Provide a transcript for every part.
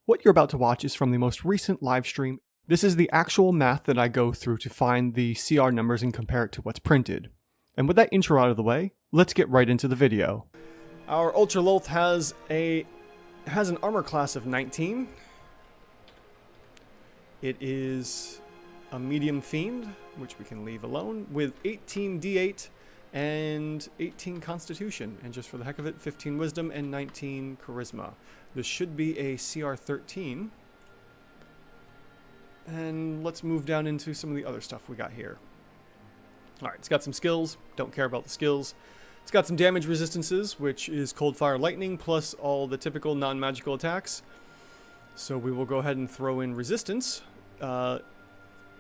What you're about to watch is from the most recent live stream. This is the actual math that I go through to find the CR numbers and compare it to what's printed. And with that intro out of the way, let's get right into the video. Our Ultroloth has an armor class of 19. It is a medium fiend, which we can leave alone, with 18 D8 and 18 Constitution, and just for the heck of it, 15 Wisdom and 19 Charisma. This should be a CR 13. And let's move down into some of the other stuff we got here. Alright, it's got some skills. Don't care about the skills. It's got some damage resistances, which is Cold, Fire, Lightning, plus all the typical non-magical attacks. So we will go ahead and throw in resistance,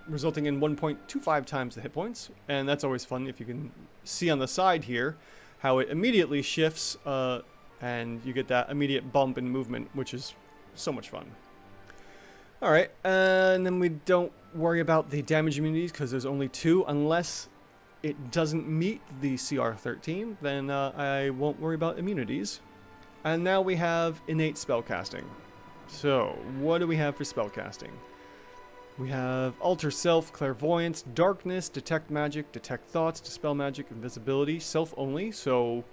resulting in 1.25 times the hit points. And that's always fun if you can see on the side here how it immediately shifts, and you get that immediate bump in movement, which is so much fun. Alright, and then we don't worry about the damage immunities because there's only 2, unless it doesn't meet the CR 13, then I won't worry about immunities. And now we have innate spellcasting. So, what do we have for spellcasting? We have Alter Self, Clairvoyance, Darkness, Detect Magic, Detect Thoughts, Dispel Magic, Invisibility, Self only, so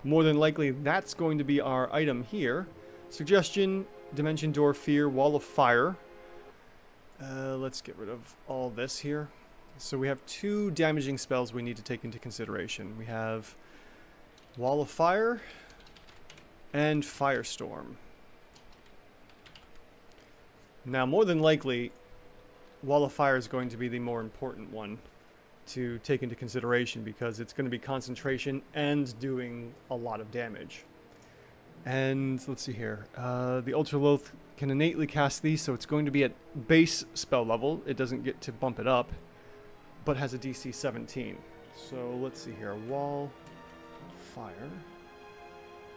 more than likely that's going to be our item here. Suggestion, Dimension Door, Fear, Wall of Fire. Let's get rid of all this here. So we have 2 damaging spells we need to take into consideration. We have Wall of Fire and Firestorm. Now, more than likely, Wall of Fire is going to be the more important one to take into consideration because it's going to be concentration and doing a lot of damage. And let's see here. The Ultroloth can innately cast these, so it's going to be at base spell level. It doesn't get to bump it up, but has a DC 17. So let's see here. Wall of Fire.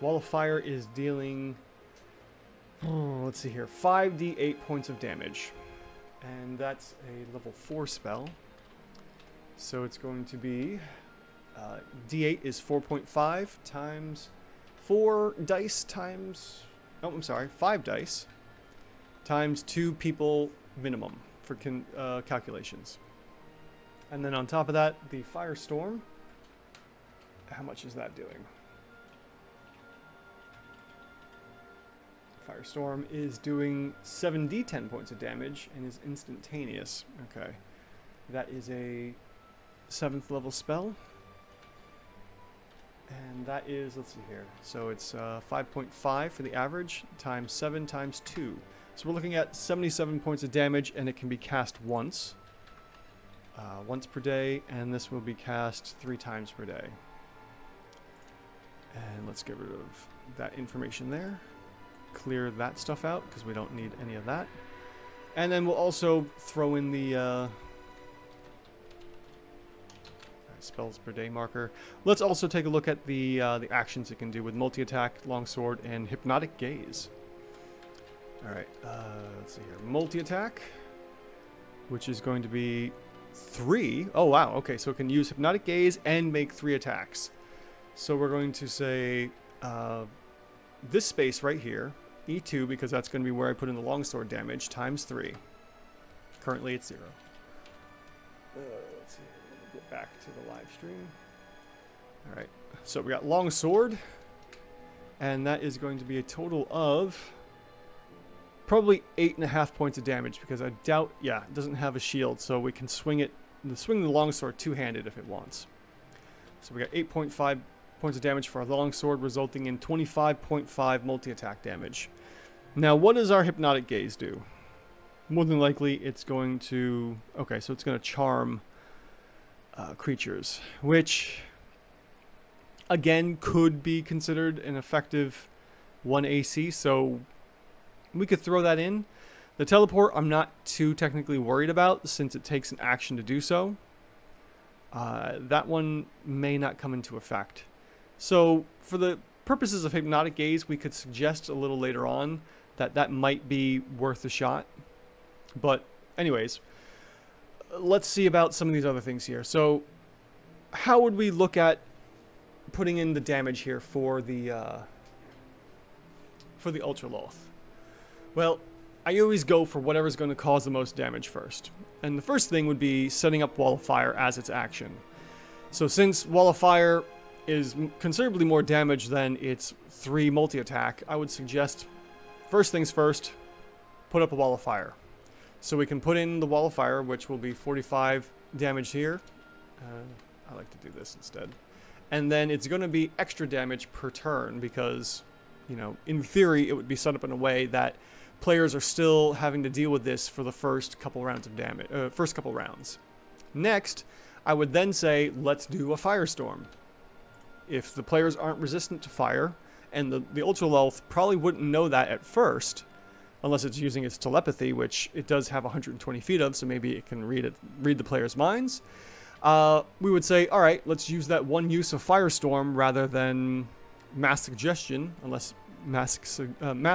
Wall of Fire is dealing, let's see here, 5d8 points of damage. And that's a level 4 spell. So it's going to be, d8 is 4.5 times 4 dice times, oh, I'm sorry, 5 dice times 2 people minimum for calculations. And then on top of that, the Firestorm, how much is that doing? Firestorm is doing 7d10 points of damage and is instantaneous. Okay. That is a 7th level spell. And that is, let's see here. So it's 5.5 for the average times 7 times 2. So we're looking at 77 points of damage, and it can be cast once. Once per day, and this will be cast 3 times per day. And let's get rid of that information there. Clear that stuff out because we don't need any of that. And then we'll also throw in the spells per day marker. Let's also take a look at the actions it can do with multi-attack, longsword, and hypnotic gaze. Alright, let's see here. Multi-attack, which is going to be 3. Oh wow, okay, so it can use hypnotic gaze and make 3 attacks. So we're going to say this space right here, E2, because that's going to be where I put in the longsword damage, times 3. Currently it's 0. Let's see, get back to the live stream. Alright, so we got longsword, and that is going to be a total of probably 8.5 points of damage, because I doubt, yeah, it doesn't have a shield, so we can swing the longsword two-handed if it wants. So we got 8.5 points of damage for our longsword, resulting in 25.5 multi-attack damage. Now, what does our hypnotic gaze do? More than likely, it's going to, okay, so it's going to charm creatures, which again could be considered an effective 1 AC, so we could throw that in. The teleport I'm not too technically worried about since it takes an action to do so. That one may not come into effect. So for the purposes of hypnotic gaze, we could suggest a little later on that might be worth a shot. But anyways, let's see about some of these other things here. So how would we look at putting in the damage here for the Ultroloth? Well, I always go for whatever's going to cause the most damage first. And the first thing would be setting up Wall of Fire as its action. So since Wall of Fire is considerably more damage than its 3 multi-attack, I would suggest, first things first, put up a Wall of Fire. So we can put in the Wall of Fire, which will be 45 damage here. I like to do this instead. And then it's going to be extra damage per turn because, you know, in theory, it would be set up in a way that players are still having to deal with this for the first couple rounds of damage. Next, I would then say, let's do a Firestorm. If the players aren't resistant to fire, and the Ultroloth probably wouldn't know that at first, unless it's using its telepathy, which it does have 120 feet of, so maybe it can read the players' minds. We would say, all right, let's use that one use of Firestorm rather than Mass Suggestion, unless Mass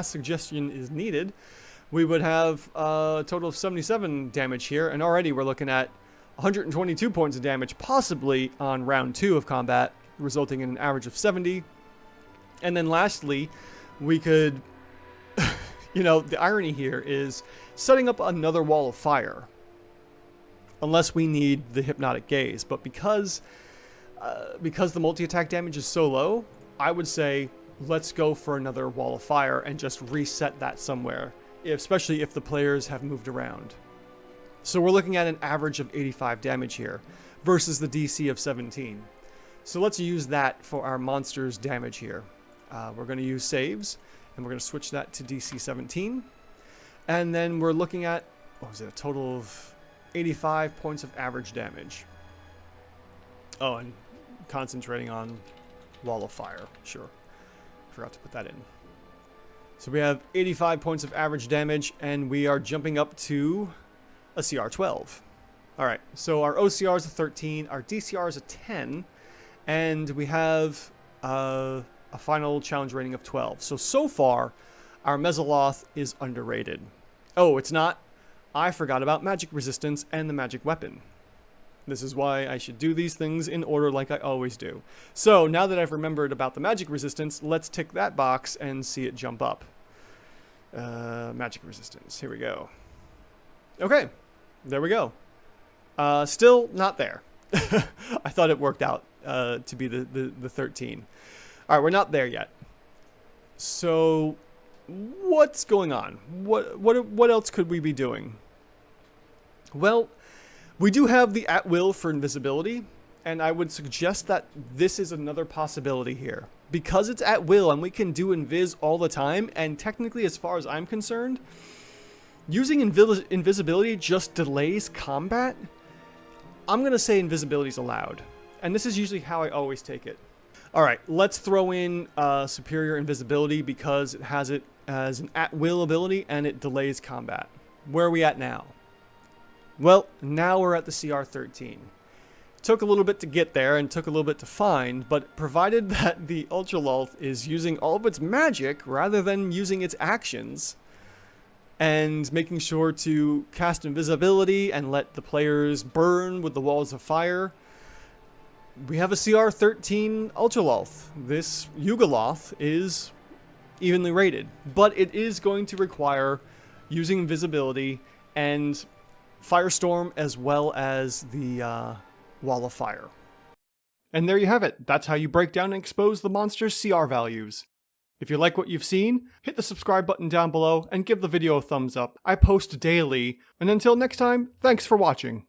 Suggestion is needed. We would have a total of 77 damage here, and already we're looking at 122 points of damage, possibly on round 2 of combat, resulting in an average of 70. And then lastly, we could, you know, the irony here is setting up another Wall of Fire, unless we need the Hypnotic Gaze. But because the multi-attack damage is so low, I would say let's go for another Wall of Fire and just reset that somewhere, especially if the players have moved around. So we're looking at an average of 85 damage here versus the DC of 17. So let's use that for our monster's damage here. We're going to use saves, and we're going to switch that to DC 17. And then we're looking at, what was it, a total of 85 points of average damage. Oh, and concentrating on Wall of Fire. Sure. Forgot to put that in. So we have 85 points of average damage, and we are jumping up to a CR 12. Alright, so our OCR is a 13, our DCR is a 10, and we have a final challenge rating of 12. So far, our Mezzoloth is underrated. Oh, it's not. I forgot about magic resistance and the magic weapon. This is why I should do these things in order like I always do. So now that I've remembered about the magic resistance, let's tick that box and see it jump up. Magic resistance. Here we go. Okay, there we go. Still not there. I thought it worked out to be the 13. All right, we're not there yet. So what's going on? What else could we be doing? Well, we do have the at will for invisibility, and I would suggest that this is another possibility here. Because it's at will and we can do invis all the time, and technically as far as I'm concerned, using invisibility just delays combat. I'm going to say invisibility is allowed, and this is usually how I always take it. Alright, let's throw in superior invisibility because it has it as an at will ability and it delays combat. Where are we at now? Well, now we're at the CR 13. Took a little bit to get there and took a little bit to find, but provided that the Ultraloth is using all of its magic rather than using its actions, and making sure to cast invisibility and let the players burn with the walls of fire, we have a CR 13 Ultraloth. This Yugoloth is evenly rated, but it is going to require using invisibility and Firestorm as well as the Wall of Fire. And there you have it. That's how you break down and expose the monster's CR values. If you like what you've seen, hit the subscribe button down below and give the video a thumbs up. I post daily, and until next time, thanks for watching.